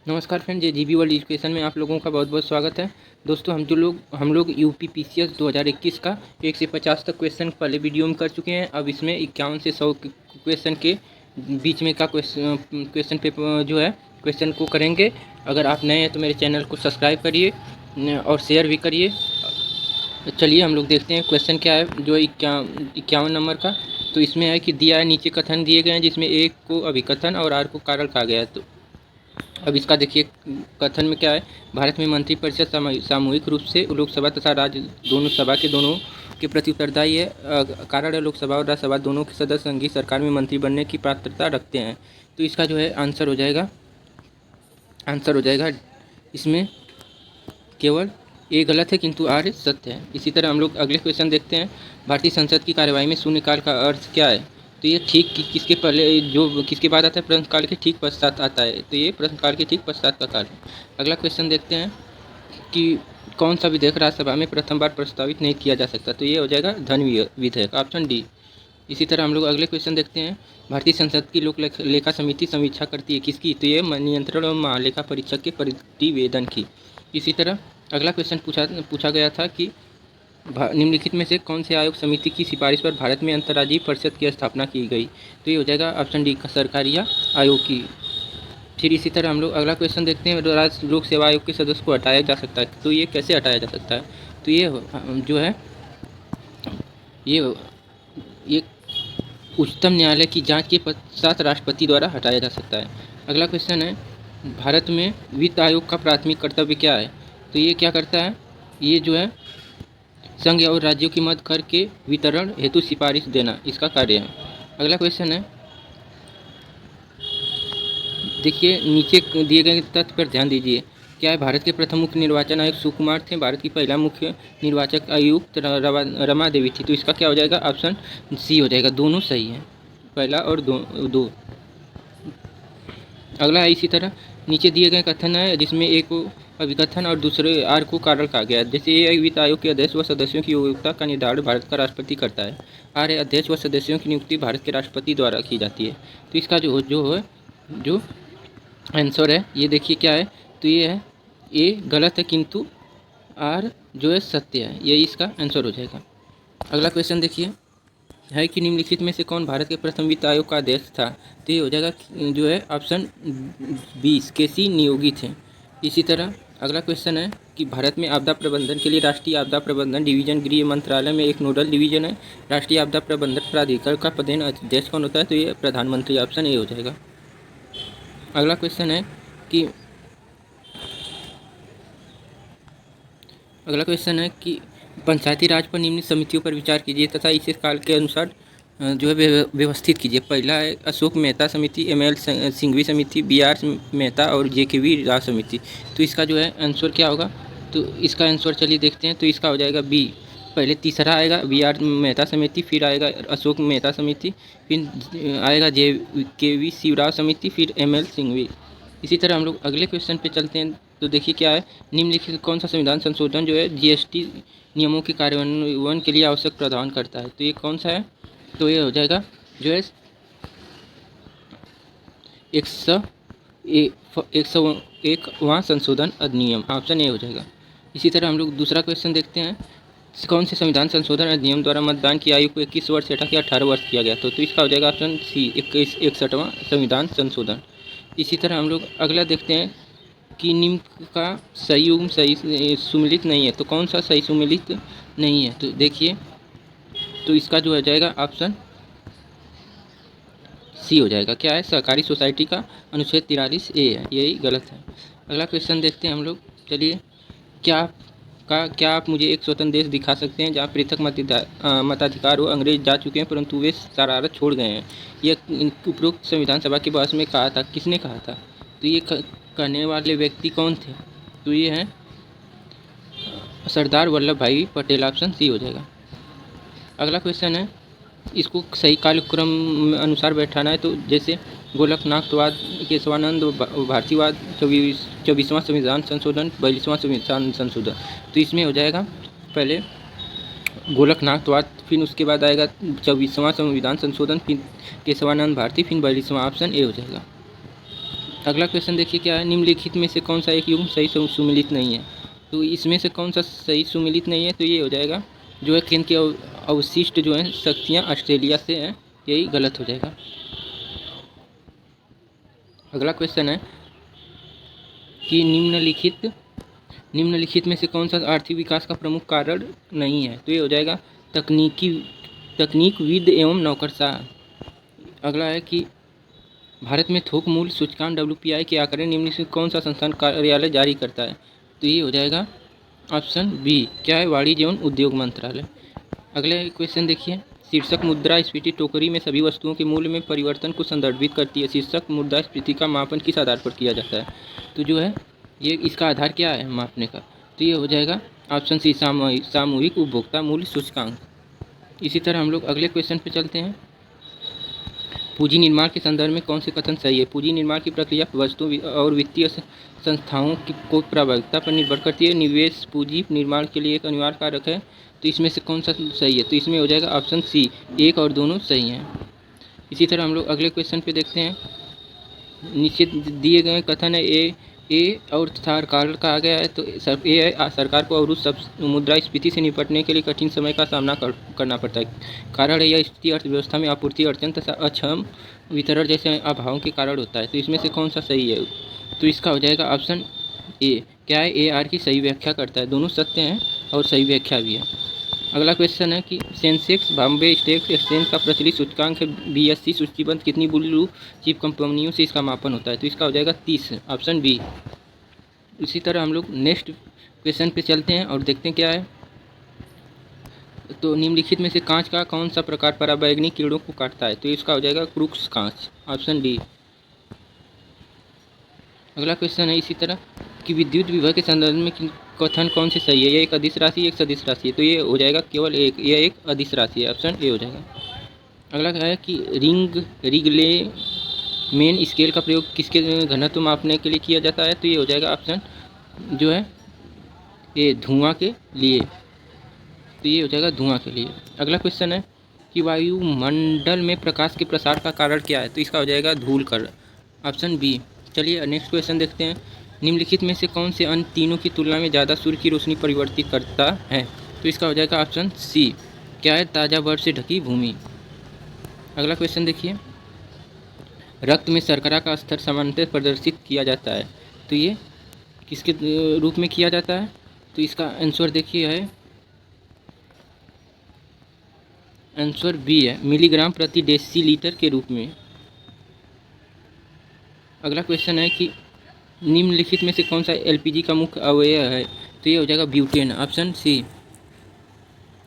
नमस्कार फ्रेंड, ये GB world education में आप लोगों का बहुत बहुत स्वागत है। दोस्तों, हम लोग यूपी पीसीएस 2021 का 1 से 50 तक क्वेश्चन पहले वीडियो में कर चुके हैं। अब इसमें 51 से 100 क्वेश्चन के बीच में का क्वेश्चन पेपर जो है क्वेश्चन को करेंगे। अगर आप नए हैं तो मेरे चैनल को सब्सक्राइब करिए और शेयर भी करिए। चलिए हम लोग देखते हैं क्वेश्चन क्या है जो 51 नंबर का। तो इसमें है कि दिया है, नीचे कथन दिए गए हैं जिसमें एक को अभिकथन और आर को कारण कहा गया है। तो अब इसका देखिए कथन में क्या है। भारत में मंत्रिपरिषद सामूहिक रूप से लोकसभा तथा राज्य दोनों सभा के दोनों के प्रति उत्तरदायी है। कारण है लोकसभा और राज्यसभा दोनों के सदस्य संघीय सरकार में मंत्री बनने की पात्रता रखते हैं। तो इसका जो है आंसर हो जाएगा इसमें केवल ए गलत है किंतु आर सत्य है। इसी तरह हम लोग अगले क्वेश्चन देखते हैं। भारतीय संसद की कार्यवाही में शून्यकाल का अर्थ क्या है। तो ये ठीक किसके पहले जो किसके बाद आता है, प्रश्नकाल के ठीक पश्चात आता है। तो ये प्रश्नकाल के ठीक पश्चात का काल है। अगला क्वेश्चन देखते हैं कि कौन सा विधेयक राज्यसभा में प्रथम बार प्रस्तावित नहीं किया जा सकता। तो ये हो जाएगा धन विधेयक, ऑप्शन डी। इसी तरह हम लोग अगले क्वेश्चन देखते हैं। भारतीय संसद की लोक लेखा समिति समीक्षा करती है किसकी। तो ये नियंत्रण और महालेखा परीक्षक के प्रतिवेदन की। इसी तरह अगला क्वेश्चन पूछा गया था कि निम्नलिखित में से कौन से आयोग समिति की सिफारिश पर भारत में अंतर्राज्यीय परिषद की स्थापना की गई। तो ये हो जाएगा ऑप्शन डी, सरकारी आयोग की। फिर इसी तरह हम लोग अगला क्वेश्चन देखते हैं। राज्य लोक सेवा आयोग के सदस्य को हटाया जा सकता है। तो ये कैसे हटाया जा सकता है। तो ये जो है ये उच्चतम न्यायालय की जांच के पश्चात राष्ट्रपति द्वारा हटाया जा सकता है। अगला क्वेश्चन है, भारत में वित्त आयोग का प्राथमिक कर्तव्य क्या है। तो ये क्या करता है, ये जो है संघ और राज्यों की मध्य कर के वितरण हेतु सिफारिश देना इसका कार्य है। अगला क्वेश्चन है, देखिए नीचे दिए गए तथ्य पर ध्यान दीजिए। क्या है, भारत के प्रथम मुख्य निर्वाचन आयुक्त सुकुमार थे। भारत की पहला मुख्य निर्वाचक आयुक्त रमा देवी थी। तो इसका क्या हो जाएगा, ऑप्शन सी हो जाएगा। दोनों सही है, पहला और दो। अगला है इसी तरह नीचे दिए गए कथन है जिसमें एक को अभिकथन और दूसरे आर को कारण कहा गया है। जैसे ये वित्त आयोग के अध्यक्ष व सदस्यों की योग्यता का निर्धारण भारत का राष्ट्रपति करता है। आर है, अध्यक्ष व सदस्यों की नियुक्ति भारत के राष्ट्रपति द्वारा की जाती है। तो इसका जो आंसर है ये देखिए क्या है। तो ये है ए गलत है किंतु आर जो है सत्य है। ये इसका आंसर हो जाएगा। अगला क्वेश्चन देखिए है कि निम्नलिखित में से कौन भारत के प्रथम वित्त आयोग का अध्यक्ष था। तो ये हो जाएगा जो है ऑप्शन 20 केसी नियोगी थे। इसी तरह अगला क्वेश्चन है कि भारत में आपदा प्रबंधन के लिए राष्ट्रीय आपदा प्रबंधन डिवीजन गृह मंत्रालय में एक नोडल डिवीजन है। राष्ट्रीय आपदा प्रबंधन प्राधिकरण का प्रधान अध्यक्ष कौन होता है। तो ये प्रधानमंत्री, ऑप्शन ए हो जाएगा। अगला क्वेश्चन है कि पंचायती राज पर निम्न समितियों पर विचार कीजिए तथा इसे काल के अनुसार जो है व्यवस्थित कीजिए। पहला है अशोक मेहता समिति, एम.एल. सिंघवी समिति, बी.आर. मेहता और जे.के.वी. राव समिति। तो इसका जो है आंसर क्या होगा। तो इसका आंसर चलिए देखते हैं। तो इसका हो जाएगा बी। पहले तीसरा आएगा बी.आर. मेहता समिति, फिर आएगा अशोक मेहता समिति, फिर आएगा जे.के.वी. शिवराव समिति, फिर एम.एल. सिंघवी। इसी तरह हम लोग अगले क्वेश्चन पे चलते हैं। तो देखिए क्या है, निम्नलिखित कौन सा संविधान संशोधन जो है जीएसटी नियमों के कार्यान्वयन के लिए आवश्यक प्रावधान करता है। तो ये कौन सा है। तो ये हो जाएगा जो है 101वां संशोधन अधिनियम, ऑप्शन ए हो जाएगा। इसी तरह हम लोग दूसरा क्वेश्चन देखते हैं। कौन से संविधान संशोधन अधिनियम द्वारा मतदान की आयु को 21 वर्ष से हटा के 18 वर्ष किया गया। तो इसका हो जाएगा ऑप्शन सी 61वां संविधान संशोधन। इसी तरह हम लोग अगला देखते हैं कि निम्न का सही युग्म सही सुमेलित नहीं है। तो कौन सा सही सुमेलित नहीं है। तो देखिए, तो इसका जो हो जाएगा ऑप्शन सी हो जाएगा। क्या है, सहकारी सोसाइटी का अनुच्छेद 43 ए है, यही गलत है। अगला क्वेश्चन देखते हैं हम लोग। चलिए, क्या आप मुझे एक स्वतंत्र देश दिखा सकते हैं जहाँ पृथक मताधिकार हो। अंग्रेज जा चुके हैं परंतु वे शरारत छोड़ गए हैं। यह उपरोक्त संविधान सभा की बहस में कहा था, किसने कहा था। तो ये कहने वाले व्यक्ति कौन थे। तो ये हैं सरदार वल्लभ भाई पटेल, ऑप्शन सी हो जाएगा। अगला क्वेश्चन है, इसको सही कालक्रम अनुसार बैठाना है। तो जैसे गोलकनाथवाद, केशवानंद भारतीवाद, 24वां संविधान संशोधन, 42वां संविधान संशोधन। तो इसमें हो जाएगा पहले गोलकनाथवाद, फिर उसके बाद आएगा 24वां संविधान संशोधन, फिर केशवानंद भारती, फिर 42वां, ऑप्शन ए हो जाएगा। अगला क्वेश्चन देखिए क्या है, निम्नलिखित में से कौन सा एक युग्म सही सुमेलित नहीं है। तो इसमें से कौन सा सही सुमेलित नहीं है, तो ये हो जाएगा जो है केंद्र की अवशिष्ट जो है शक्तियाँ ऑस्ट्रेलिया से हैं, यही गलत हो जाएगा। अगला क्वेश्चन है कि निम्नलिखित में से कौन सा आर्थिक विकास का प्रमुख कारण नहीं है, तो ये हो जाएगा तकनीकविद एवं नौकरशाह। अगला है कि भारत में थोक मूल्य सूचकांक WPI के आंकड़े निम्न से कौन सा संस्थान कार्यालय जारी करता है, तो ये हो जाएगा ऑप्शन बी, क्या है, वाणिज्य एवं उद्योग मंत्रालय। अगले क्वेश्चन देखिए, शीर्षक मुद्रास्फीति टोकरी में सभी वस्तुओं के मूल्य में परिवर्तन को संदर्भित करती है। शीर्षक मुद्रास्फीति का मापन किस आधार पर किया जाता है, तो जो है ये इसका आधार क्या है मापने का, तो ये हो जाएगा ऑप्शन सी, सामूहिक उपभोक्ता मूल्य सूचकांक। इसी तरह हम लोग अगले क्वेश्चन पे चलते हैं। पूंजी निर्माण के संदर्भ में कौन से कथन सही है। पूंजी निर्माण की प्रक्रिया वस्तु और वित्तीय संस्थाओं को प्रभाविता पर निर्भर करती है। निवेश पूंजी निर्माण के लिए एक अनिवार्य कारक है, तो इसमें से कौन सा सही है, तो इसमें हो जाएगा ऑप्शन सी, एक और दोनों सही हैं। इसी तरह हम लोग अगले क्वेश्चन पे देखते हैं। नीचे दिए गए कथन है ए और सरकार कहा गया है, तो ए सरकार को अवरुद्ध मुद्रास्फीति से निपटने के लिए कठिन समय का सामना करना पड़ता है। कारण है यह स्थिति अर्थव्यवस्था में आपूर्ति अड़चन तथा अक्षम वितरण जैसे अभावों के कारण होता है। तो इसमें से कौन सा सही है, तो इसका हो जाएगा ऑप्शन ए, क्या है, AR की सही व्याख्या करता है। दोनों सत्य हैं और सही व्याख्या भी है। अगला क्वेश्चन है कि सेंसेक्स बॉम्बे स्टॉक एक्सचेंज का प्रचलित सूचकांक है BSE सूचीबद्ध कितनी ब्लू चिप कंपनियों से इसका मापन होता है, तो इसका हो जाएगा 30, ऑप्शन बी। इसी तरह हम लोग नेक्स्ट क्वेश्चन पे चलते हैं और देखते हैं क्या है। तो निम्नलिखित में से कांच का कौन सा प्रकार पराबैंगनी किरणों को काटता है, तो इसका हो जाएगा क्रूक्स कांच, ऑप्शन डी। अगला क्वेश्चन है इसी तरह कि विद्युत विभव के संदर्भ में कथन कौन से सही है। ये एक अदिश राशि, एक सदिश राशि है, तो ये हो जाएगा केवल एक, यह एक अदिश राशि है, ऑप्शन ए हो जाएगा। अगला क्या है कि रिगलेमेन स्केल का प्रयोग किसके घनत्व मापने के लिए किया जाता है, तो ये हो जाएगा ऑप्शन जो है ये धुआं के लिए, तो ये हो जाएगा धुआं के लिए। अगला क्वेश्चन है कि वायुमंडल में प्रकाश के प्रसार का कारण क्या है, तो इसका हो जाएगा धूल कण, ऑप्शन बी। चलिए नेक्स्ट क्वेश्चन देखते हैं। निम्नलिखित में से कौन से अन्य तीनों की तुलना में ज़्यादा सूर्य की रोशनी परिवर्तित करता है, तो इसका हो जाएगा ऑप्शन सी, क्या है, ताज़ा बर्फ से ढकी भूमि। अगला क्वेश्चन देखिए, रक्त में शर्करा का स्तर सामान्यतः प्रदर्शित किया जाता है, तो ये किसके रूप में किया जाता है, तो इसका आंसर देखिए है, आंसर बी है, मिलीग्राम प्रति डेसीलीटर के रूप में। अगला क्वेश्चन है कि निम्नलिखित में से कौन सा LPG का मुख्य अवयव है, तो ये हो जाएगा ब्यूटेन, ऑप्शन सी।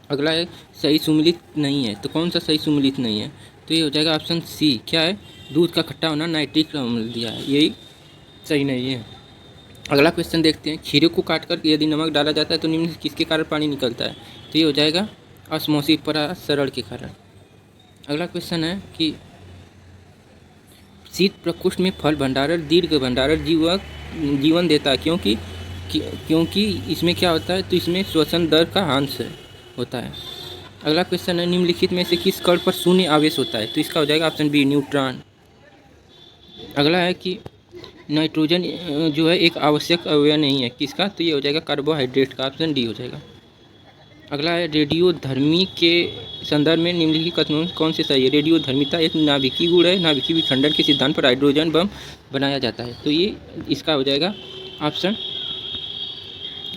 अगला है सही सुमेलित नहीं है, तो कौन सा सही सुमेलित नहीं है, तो ये हो जाएगा ऑप्शन सी, क्या है, दूध का खट्टा होना, नाइट्रिक अम्ल दिया है, यही सही नहीं है। अगला क्वेश्चन देखते हैं। खीरे को काटकर यदि नमक डाला जाता है तो निम्न किसके कारण पानी निकलता है, तो ये हो जाएगा ऑस्मोसिस परासरण के कारण। अगला क्वेश्चन है कि शीत प्रकोष्ठ में फल भंडारण दीर्घ भंडारण जीवन देता है, क्योंकि इसमें क्या होता है, तो इसमें श्वसन दर का ह्रास होता है। अगला क्वेश्चन है निम्नलिखित में से किस कण पर शून्य आवेश होता है, तो इसका हो जाएगा ऑप्शन बी, न्यूट्रॉन। अगला है कि नाइट्रोजन जो है एक आवश्यक अवयव नहीं है, किसका, तो ये हो जाएगा कार्बोहाइड्रेट का, ऑप्शन डी हो जाएगा। अगला है रेडियोधर्मी के संदर्भ में निम्नलिखित कथनों कौन से सही है। रेडियोधर्मिता एक नाभिकीय गुण है, नाभिकीय विखंडन के सिद्धांत पर हाइड्रोजन बम बनाया जाता है, तो ये इसका हो जाएगा ऑप्शन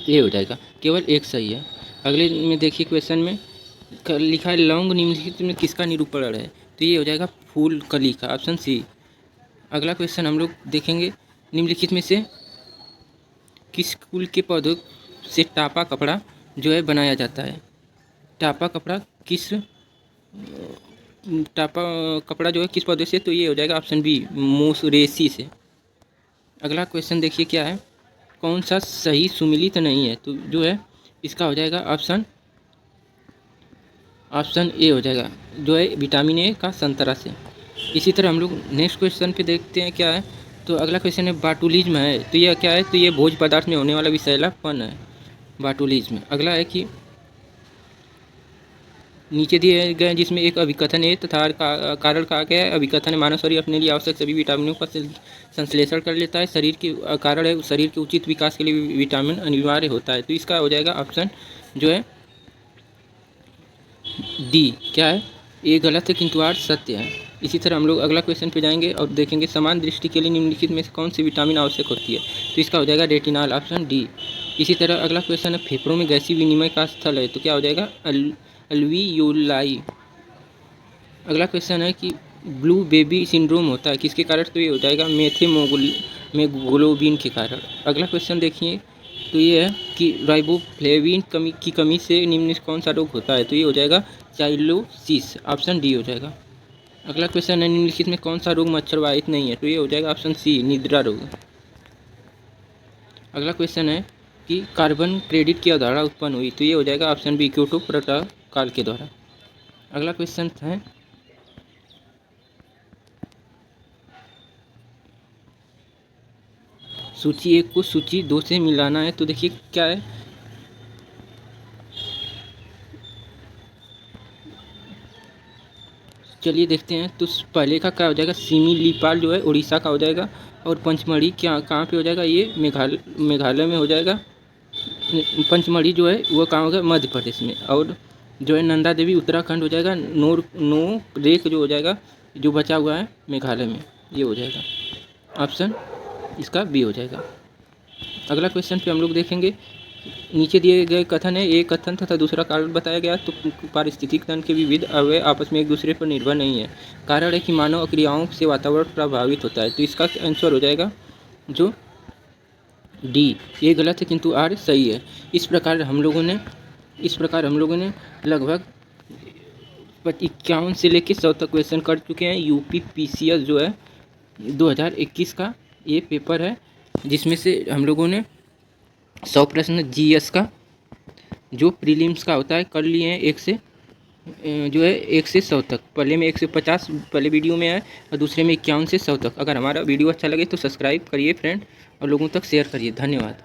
ए हो जाएगा, केवल एक सही है। अगले में देखिए क्वेश्चन में लिखा है लौंग निम्नलिखित में किसका निरूपण है, तो ये हो जाएगा फूल कली का, ऑप्शन सी। अगला क्वेश्चन हम लोग देखेंगे, निम्नलिखित में से किस कुल के पौधों से टापा कपड़ा जो है बनाया जाता है। टापा कपड़ा जो है किस पौधे से, तो ये हो जाएगा ऑप्शन बी, मोसरेसी से। अगला क्वेश्चन देखिए क्या है, कौन सा सही सुमेलित नहीं है, तो जो है इसका हो जाएगा ऑप्शन ए हो जाएगा, जो है विटामिन ए का संतरा से। इसी तरह हम लोग नेक्स्ट क्वेश्चन पे देखते हैं क्या है। तो अगला क्वेश्चन है बाटुलिज्म है, तो यह क्या है, तो ये भोज्य पदार्थ में होने वाला विषैलापन है, बाटुलिज्म। अगला है कि नीचे दिए गए हैं, जिसमें एक अभिकथन है तथा कारण कहा गया है। अभिकथन है मानव शरीर अपने लिए आवश्यक सभी विटामिनों का संश्लेषण कर लेता है। शरीर के कारण है शरीर के उचित विकास के लिए विटामिन अनिवार्य होता है। तो इसका हो जाएगा ऑप्शन जो है डी। क्या है? ये गलत है किंतु आर सत्य है। इसी तरह हम लोग अगला क्वेश्चन पे जाएंगे और देखेंगे समान दृष्टि के लिए निम्नलिखित में से कौन सी विटामिन आवश्यक होती है। तो इसका हो जाएगा रेटिनॉल, ऑप्शन डी। इसी तरह अगला क्वेश्चन है फेफड़ों में गैसीय विनिमय का स्थल है, तो क्या हो जाएगा? अल्वियोलाई। अगला क्वेश्चन है कि ब्लू बेबी सिंड्रोम होता है किसके कारण? तो ये हो जाएगा मेथेमोग्लोबिन के कारण। अगला क्वेश्चन देखिए, तो ये है कि राइबोफ्लेविन की कमी से निम्न कौन सा रोग होता है? तो ये हो जाएगा चाइलोसिस, ऑप्शन डी हो जाएगा। अगला क्वेश्चन है निम्नलिखित में कौन सा रोग मच्छर वाहित नहीं है? तो ये हो जाएगा ऑप्शन सी, निद्रा रोग। अगला क्वेश्चन है कि कार्बन क्रेडिट की अवधारणा उत्पन्न हुई? तो ये हो जाएगा ऑप्शन बी, क्योटो प्रोटोकॉल के द्वारा। अगला क्वेश्चन है सूची 1 को सूची 2 से मिलाना है। तो देखिए क्या है, चलिए देखते हैं। तो पहले का क्या हो जाएगा? सिमिलीपाल जो है उड़ीसा का हो जाएगा, और पंचमढ़ी क्या कहाँ पे हो जाएगा? ये मेघालय में हो जाएगा। पंचमढ़ी जो है वो कहाँ होगा? मध्य प्रदेश में। और जो है नंदा देवी उत्तराखंड हो जाएगा। नोरेक जो हो जाएगा, जो बचा हुआ है मेघालय में, ये हो जाएगा ऑप्शन इसका बी हो जाएगा। अगला क्वेश्चन पे हम लोग देखेंगे, नीचे दिए गए कथन है, एक कथन तथा दूसरा कारण बताया गया। तो पारिस्थितिक तंत्र के विविध अवयव आपस में एक दूसरे पर निर्भर नहीं है। कारण है कि मानव क्रियाओं से वातावरण प्रभावित होता है। तो इसका आंसर हो जाएगा जो डी। ये गलत है किंतु आर सही है। इस प्रकार हम लोगों ने लगभग 51 से लेकर 100 तक क्वेश्चन कर चुके हैं। यूपी पीसीएस जो है 2021 का ये पेपर है, जिसमें से हम लोगों ने 100 प्रश्न जीएस का जो प्रीलिम्स का होता है कर लिए हैं। 1 से 100 तक। पहले में 150 पहले वीडियो में है, और दूसरे में 51 से 100 तक। अगर हमारा वीडियो अच्छा लगे तो सब्सक्राइब करिए फ्रेंड, और लोगों तक शेयर करिए। धन्यवाद।